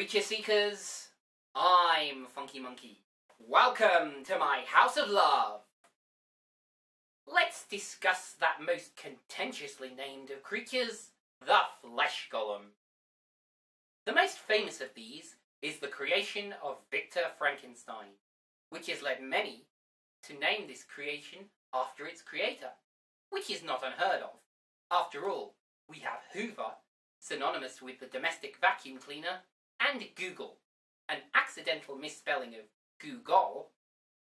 Creature Seekers, I'm Funky Monkey. Welcome to my House of Love. Let's discuss that most contentiously named of creatures, the Flesh Golem. The most famous of these is the creation of Victor Frankenstein, which has led many to name this creation after its creator, which is not unheard of. After all, we have Hoover, synonymous with the domestic vacuum cleaner, and Google, an accidental misspelling of Google,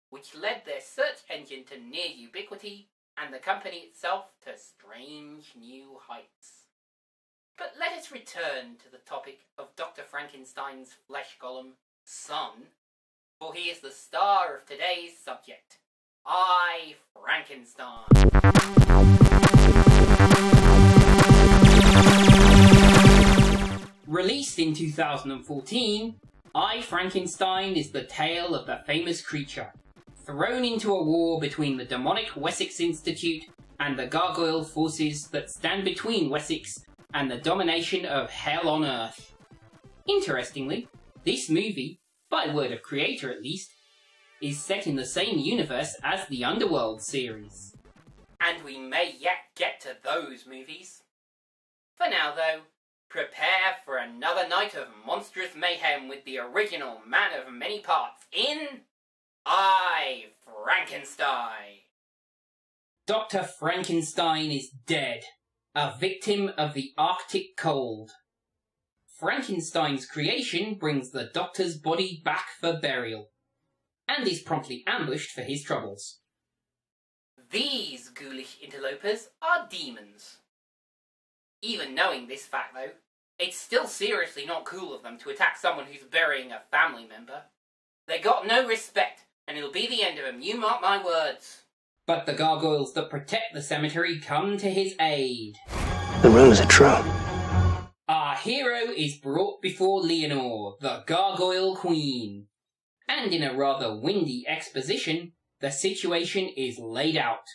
which led their search engine to near ubiquity and the company itself to strange new heights. But let us return to the topic of Dr. Frankenstein's flesh golem, Son, for he is the star of today's subject. I, Frankenstein. Released in 2014, I, Frankenstein is the tale of the famous creature, thrown into a war between the demonic Wessex Institute and the gargoyle forces that stand between Wessex and the domination of hell on earth. Interestingly, this movie, by word of creator at least, is set in the same universe as the Underworld series. And we may yet get to those movies. For now though, prepare for another night of monstrous mayhem with the original man of many parts in I, Frankenstein. Dr. Frankenstein is dead, a victim of the Arctic cold. Frankenstein's creation brings the Doctor's body back for burial, and is promptly ambushed for his troubles. These ghoulish interlopers are demons. Even knowing this fact though, it's still seriously not cool of them to attack someone who's burying a family member. They got no respect, and it'll be the end of them, you mark my words. But the gargoyles that protect the cemetery come to his aid. The rumours are true. Our hero is brought before Leonore, the Gargoyle Queen. And in a rather windy exposition, the situation is laid out.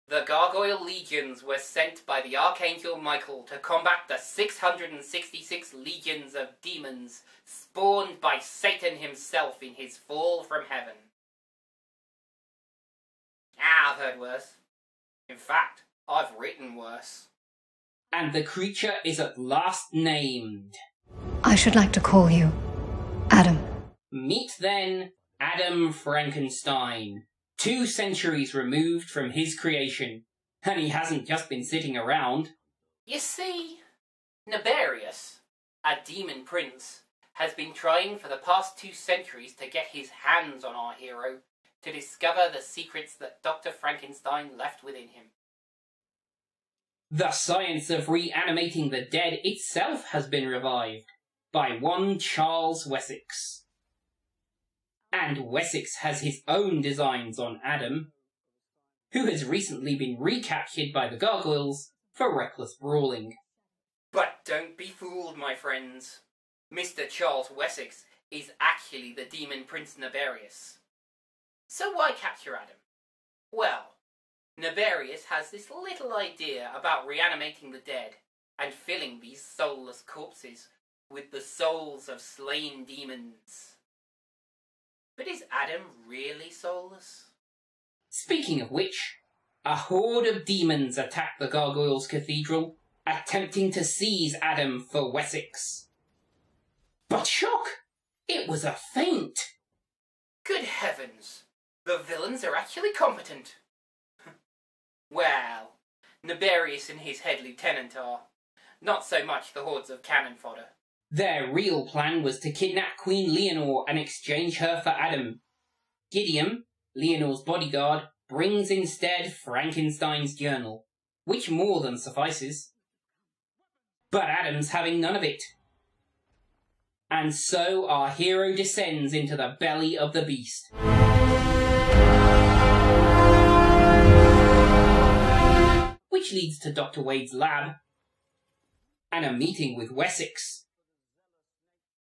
The Gargoyle Legions were sent by the Archangel Michael to combat the 666 legions of demons spawned by Satan himself in his fall from heaven. I've heard worse. In fact, I've written worse. And the creature is at last named. I should like to call you Adam. Meet then Adam Frankenstein, 2 centuries removed from his creation, and he hasn't just been sitting around. You see, Naberius, a demon prince, has been trying for the past 2 centuries to get his hands on our hero to discover the secrets that Dr. Frankenstein left within him. The science of reanimating the dead itself has been revived by one Charles Wessex. And Wessex has his own designs on Adam, who has recently been recaptured by the gargoyles for reckless brawling. But don't be fooled, my friends. Mr. Charles Wessex is actually the demon Prince Naberius. So why capture Adam? Well, Naberius has this little idea about reanimating the dead and filling these soulless corpses with the souls of slain demons. But is Adam really soulless? Speaking of which, a horde of demons attack the Gargoyles' Cathedral, attempting to seize Adam for Wessex. But shock! It was a feint! Good heavens! The villains are actually competent. Well, Naberius and his head lieutenant are. Not so much the hordes of cannon fodder. Their real plan was to kidnap Queen Leonore and exchange her for Adam. Gideon, Leonore's bodyguard, brings instead Frankenstein's journal, which more than suffices. But Adam's having none of it. And so our hero descends into the belly of the beast. Which leads to Dr. Wade's lab, and a meeting with Wessex.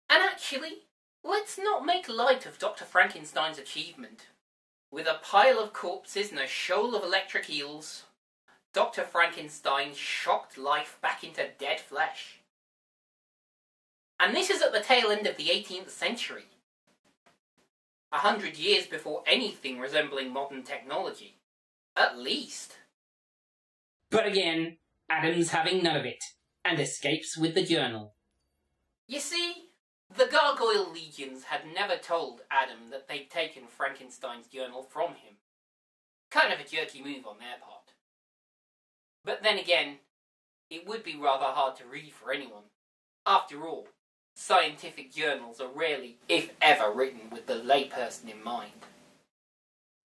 And actually, let's not make light of Dr. Frankenstein's achievement. With a pile of corpses and a shoal of electric eels, Dr. Frankenstein shocked life back into dead flesh. And this is at the tail end of the 18th century. 100 years before anything resembling modern technology. At least. But again, Adam's having none of it, and escapes with the journal. You see, the Gargoyle Legions had never told Adam that they'd taken Frankenstein's journal from him. Kind of a jerky move on their part. But then again, it would be rather hard to read for anyone. After all, scientific journals are rarely, if ever, written with the layperson in mind.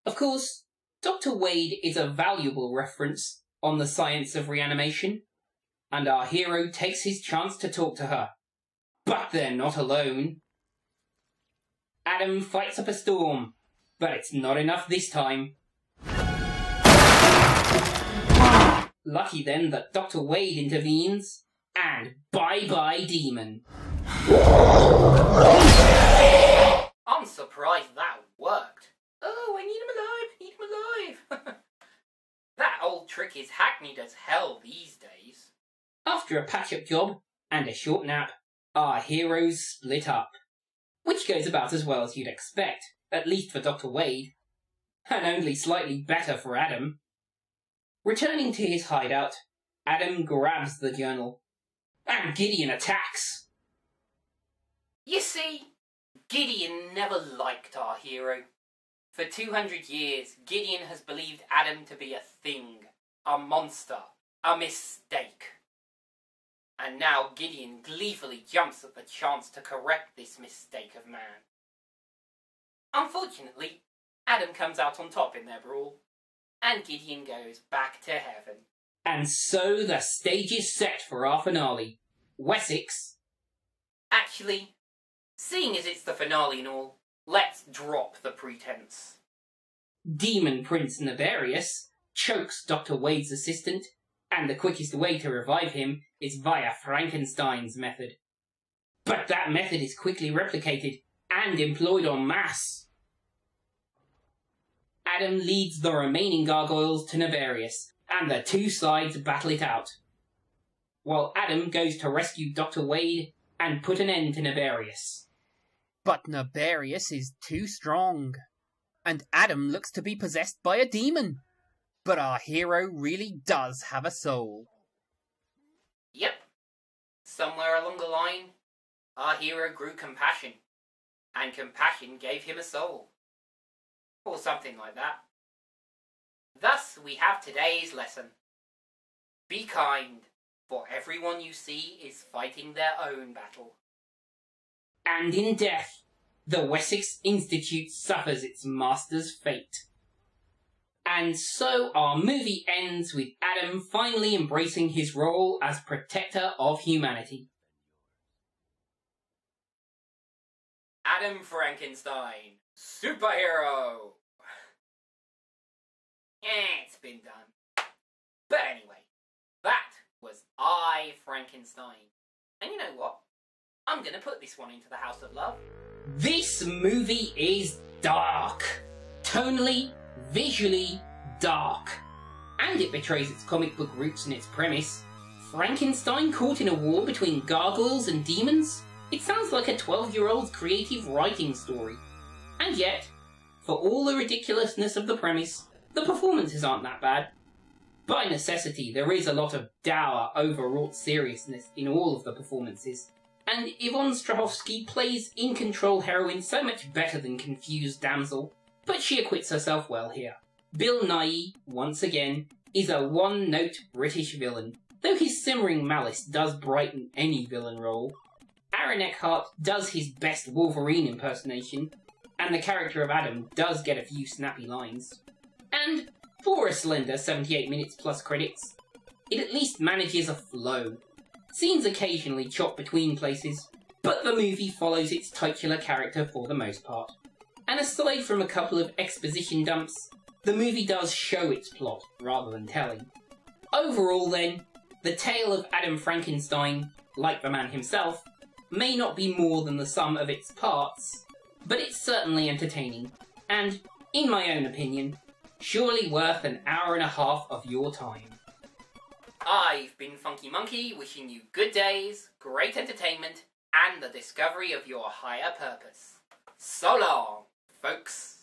Of course, Dr. Wade is a valuable reference on the science of reanimation, and our hero takes his chance to talk to her. But they're not alone. Adam fights up a storm, but it's not enough this time. Lucky then that Dr. Wade intervenes, and bye-bye demon. I'm surprised that worked. Oh, I need him alive, That old trick is hackneyed as hell these days. After a patch-up job and a short nap, our heroes split up. Which goes about as well as you'd expect, at least for Dr. Wade. And only slightly better for Adam. Returning to his hideout, Adam grabs the journal. And Gideon attacks. You see, Gideon never liked our hero. For 200 years, Gideon has believed Adam to be a thing, a monster, a mistake. And now Gideon gleefully jumps at the chance to correct this mistake of man. Unfortunately, Adam comes out on top in their brawl, and Gideon goes back to heaven. And so the stage is set for our finale, Wessex. Actually, seeing as it's the finale and all, let's drop the pretense. Demon Prince Nefarious chokes Dr. Wade's assistant, and the quickest way to revive him is via Frankenstein's method. But that method is quickly replicated and employed en masse. Adam leads the remaining gargoyles to Nefarious, and the two sides battle it out. While Adam goes to rescue Dr. Wade and put an end to Nefarious. But Nefarious is too strong, and Adam looks to be possessed by a demon. But our hero really does have a soul. Yep. Somewhere along the line, our hero grew compassion, and compassion gave him a soul. Or something like that. Thus, we have today's lesson. Be kind, for everyone you see is fighting their own battle. And in death, the Wessex Institute suffers its master's fate. And so our movie ends with Adam finally embracing his role as protector of humanity. Adam Frankenstein, superhero! It's been done. But anyway, that was I, Frankenstein. And you know what? I'm gonna put this one into the House of Love. This movie is dark. Tonally, visually dark. And it betrays its comic book roots and its premise. Frankenstein caught in a war between gargoyles and demons? It sounds like a 12-year-old's creative writing story. And yet, for all the ridiculousness of the premise, the performances aren't that bad. By necessity, there is a lot of dour, overwrought seriousness in all of the performances. And Yvonne Strahovski plays in-control heroine so much better than confused damsel, but she acquits herself well here. Bill Nighy, once again, is a one-note British villain, though his simmering malice does brighten any villain role. Aaron Eckhart does his best Wolverine impersonation, and the character of Adam does get a few snappy lines. And, for a slender 78 minutes plus credits, it at least manages a flow. Scenes occasionally chop between places, but the movie follows its titular character for the most part. And aside from a couple of exposition dumps, the movie does show its plot rather than telling. Overall then, the tale of Adam Frankenstein, like the man himself, may not be more than the sum of its parts, but it's certainly entertaining, and, in my own opinion, surely worth an hour and a half of your time. I've been Funky Monkey, wishing you good days, great entertainment, and the discovery of your higher purpose. So long, folks.